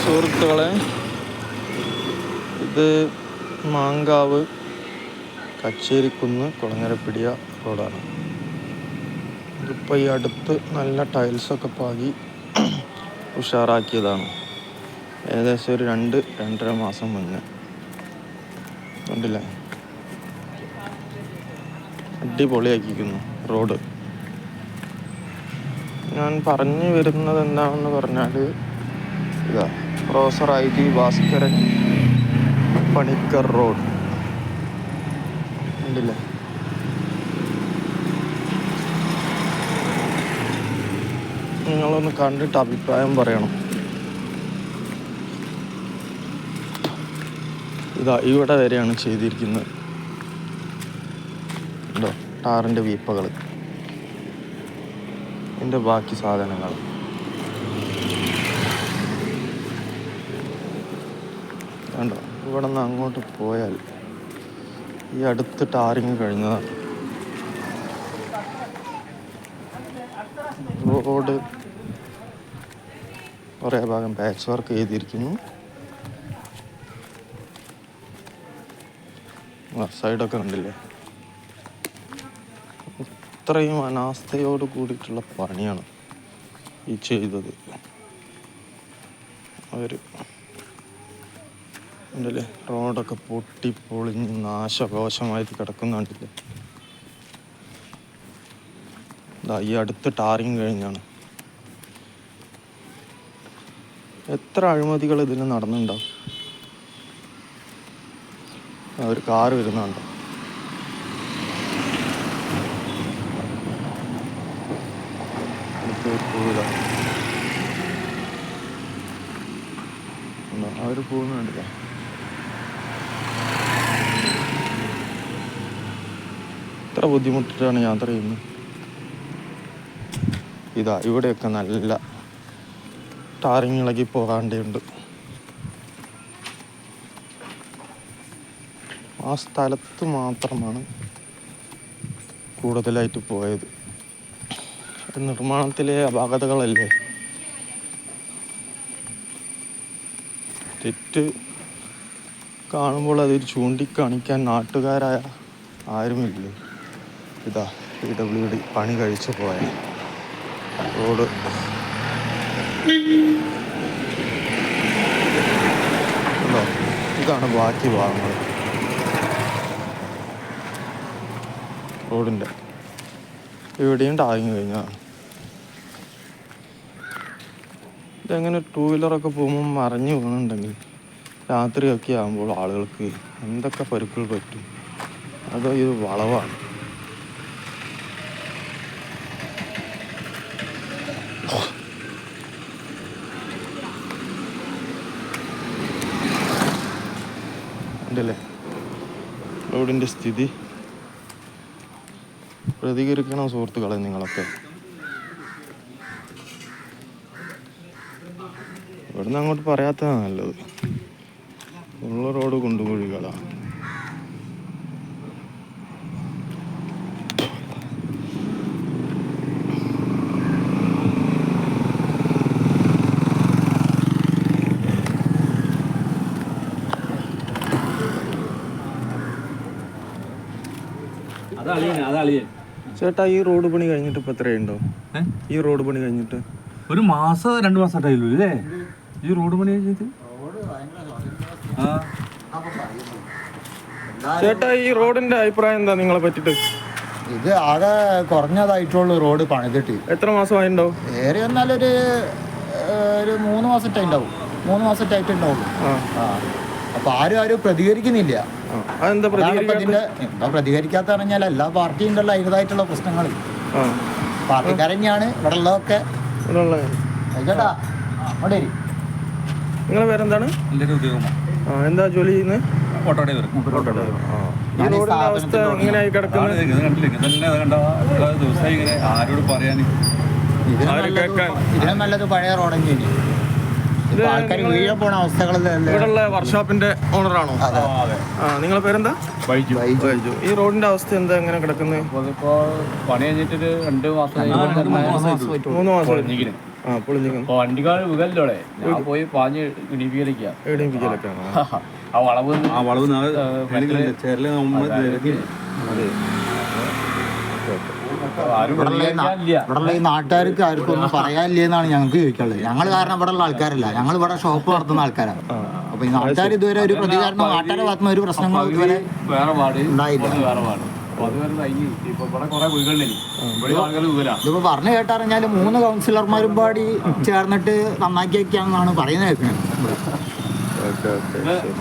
സുഹൃത്തുക്കളെ, ഇത് മാങ്കാവ് കച്ചേരിക്കുന്ന് കുളങ്ങരപ്പിടിയ റോഡാണ്. ഇതിപ്പോൾ ഈ അടുത്ത് നല്ല ടൈൽസൊക്കെ പാകി ഉഷാറാക്കിയതാണ്. ഏകദേശം ഒരു 2-2.5 മാസം മുന്നേ. കണ്ടില്ലേ, അടിപൊളിയാക്കിക്കുന്നു റോഡ്. ഞാൻ പറഞ്ഞു വരുന്നത് എന്താണെന്ന് പറഞ്ഞാൽ, ഇതാ professor IG Bhaskaran Panicker road കണ്ടില്ലേ. നിങ്ങളൊന്ന് കണ്ടിട്ട് അഭിപ്രായം പറയണം. ഇതാ ഇവിടെ വരെയാണ് ചെയ്തിരിക്കുന്നത്. ഉണ്ടോ ടാറിൻ്റെ വീപ്പകൾ, ഇതിൻ്റെ ബാക്കി സാധനങ്ങൾ. കണ്ടോ, ഇവിടെ നിന്ന് അങ്ങോട്ട് പോയാൽ ഈ അടുത്ത് ടാറിങ് കഴിഞ്ഞതാണ്. റോഡ് കുറേ ഭാഗം പാച്ച് വർക്ക് ചെയ്തിരിക്കുന്നു. സൈഡൊക്കെ കണ്ടില്ലേ. ഇത്രയും അനാസ്ഥയോട് കൂടിയിട്ടുള്ള പണിയാണ് ഈ ചെയ്തത് അവർ. ഉണ്ടല്ലേ, റോഡൊക്കെ പൊട്ടിപ്പൊളിഞ്ഞ് നാശകോശമായിട്ട് കിടക്കുന്നുണ്ടല്ലേ. ഇതാ ഈ അടുത്ത് ടാറിങ് കഴിഞ്ഞാണ്. എത്ര അഴിമതികൾ ഇതിൽ നടന്നുണ്ടാവും. ഒരു കാറ് വരുന്നുണ്ട്. അവർ പോകുന്നുണ്ടല്ലേ. എത്ര ബുദ്ധിമുട്ടിട്ടാണ് യാത്ര ചെയ്യുന്നത്. ഇതാ ഇവിടെയൊക്കെ നല്ല ടാറിങ് ഇളകി പോകാണ്ടേയുണ്ട്. ആ സ്ഥലത്ത് മാത്രമാണ് കൂടുതലായിട്ട് പോയത്. നിർമ്മാണത്തിലെ അപാകതകളല്ലേ. തെറ്റ് കാണുമ്പോൾ അതിൽ ചൂണ്ടിക്കാണിക്കാൻ നാട്ടുകാരായ ആരുമില്ലേ. ഇതാ PWD പണി കഴിച്ചു പോയ റോഡ്. ഇതാണ് ബാക്കി ഭാഗങ്ങൾ റോഡിൻ്റെ. ഇവിടെയും ടാറിങ് കഴിഞ്ഞതാണ്. ഇതെങ്ങനെ 2 വീലറൊക്കെ പോകുമ്പോൾ മറിഞ്ഞു വീണുണ്ടെങ്കിൽ രാത്രിയൊക്കെ ആകുമ്പോൾ ആളുകൾക്ക് എന്തൊക്കെ പരുക്കൾ പറ്റും. അതോ ഇത് വളവാണ്. ഉണ്ടല്ലേ റോഡിൻ്റെ സ്ഥിതി. പ്രതികരിക്കണം സുഹൃത്തുക്കളെ നിങ്ങളൊക്കെ. ഇവിടുന്ന് അങ്ങോട്ട് പറയാത്തതാണ് നല്ലത്. ഉള്ള റോഡ് കുണ്ടുകുഴികളാണ്. ചേട്ടാ, ഈ റോഡ് പണി കഴിഞ്ഞിട്ട് ഇപ്പൊ എത്രയുണ്ടോ? ഈ റോഡ് പണി കഴിഞ്ഞിട്ട് 1 മാസം 2 മാസമായിട്ടല്ലോ അല്ലേ ഈ റോഡ് പണി കഴിഞ്ഞിട്ട്? ചേട്ടാ, ഈ റോഡിന്റെ അഭിപ്രായം എന്താ നിങ്ങളെ പറ്റിട്ട്? ഇത് ആകെ കുറഞ്ഞതായിട്ടുള്ളൂ റോഡ് പണിതിട്ട്. എത്ര മാസമായിട്ടുണ്ടാവും? ഏറെ എന്നാലൊരു 3 മാസമായിട്ടുണ്ടാവും. 3 മാസമായിട്ടുണ്ടാവും. അപ്പൊ ആരും പ്രതികരിക്കുന്നില്ല. എന്താ പ്രതികരിക്കാത്ത പറഞ്ഞാൽ എല്ലാ പാർട്ടിയും ഉണ്ടല്ലോ അതിൻ്റെതായിട്ടുള്ള പ്രശ്നങ്ങൾ. പാർട്ടിക്കാരനെയാണ് ഇവിടെ ഉള്ളതൊക്കെ. ചേട്ടാ അവിടെ നിങ്ങളെ പേരെന്താണ്? എന്താ ജോലി ചെയ്യുന്നത്? Auto driver. ഈ റോഡിന്റെ അവസ്ഥ എങ്ങനെയായി കിടക്കുന്നത്? ദിവസം ഇങ്ങനെ ആരോട് പറയാൻ ഇതിനും നല്ലത് പഴയ റോഡെങ്കിൽ ആൾക്കാർ വീഴ പോണ അവസ്ഥകളല്ലേ. ഇവിടെയുള്ള വർക്ക്ഷോപ്പിന്റെ ഓണറാണോ? നിങ്ങളെ പേരെന്താ? ബൈജു. ഈ റോഡിന്റെ അവസ്ഥ എന്താ എങ്ങനെ കിടക്കുന്നത്? ഇപ്പോ പണി കഴിഞ്ഞിട്ടൊരു 2 മാസം 3 മാസം ആ പൊളിഞ്ഞിരിക്കുന്നു. വണ്ടിക്കാർ വികല്ലോടെ ഞാൻ പോയി പാഞ്ഞ് ഇടിപ്പിക്കലൊക്കെയാ. ഇടിപ്പിക്കലൊക്കെയാണ്. ആ വളവ് ആ വളവ് ചേരല് അതെ. ആരും പ്രതികരിക്കാനില്ല. ഇവിടെയുള്ള ഈ നാട്ടുകാർക്ക് ആർക്കും ഒന്നും പറയാനില്ലെന്നാണ് ഞങ്ങൾക്ക് ചോദിക്കാനുള്ളത്. ഞങ്ങൾ കാരണം ഇവിടെയുള്ള ആൾക്കാരല്ല, ഞങ്ങൾ ഇവിടെ ഷോപ്പ് നടത്തുന്ന ആൾക്കാരാണ്. അപ്പൊ ഈ നാട്ടുകാർ ഇതുവരെ ഒരു പ്രതികരണം, നാട്ടുകാരുടെ ഭാഗത്തുനിന്ന് ഒരു പ്രശ്നങ്ങളും ഇതുവരെ വേറെ പാട് ഉണ്ടായില്ല. വേറെ പാട്. അപ്പൊ അതുവരെ കഴിഞ്ഞ് ഇപ്പൊ ഇവിടെ കുറെ വീടുകളിൽ ഇവിടെ ആളുകൾ വീടാ. ഇതിപ്പോ പറഞ്ഞു കേട്ടറിഞ്ഞാല് 3 കൗൺസിലർമാരും പാടി ചേർന്നിട്ട് നന്നാക്കി വെക്കാന്നാണ് പറയുന്നത് കേൾക്കുന്നത്. ഓക്കെ ഓക്കെ ശരി.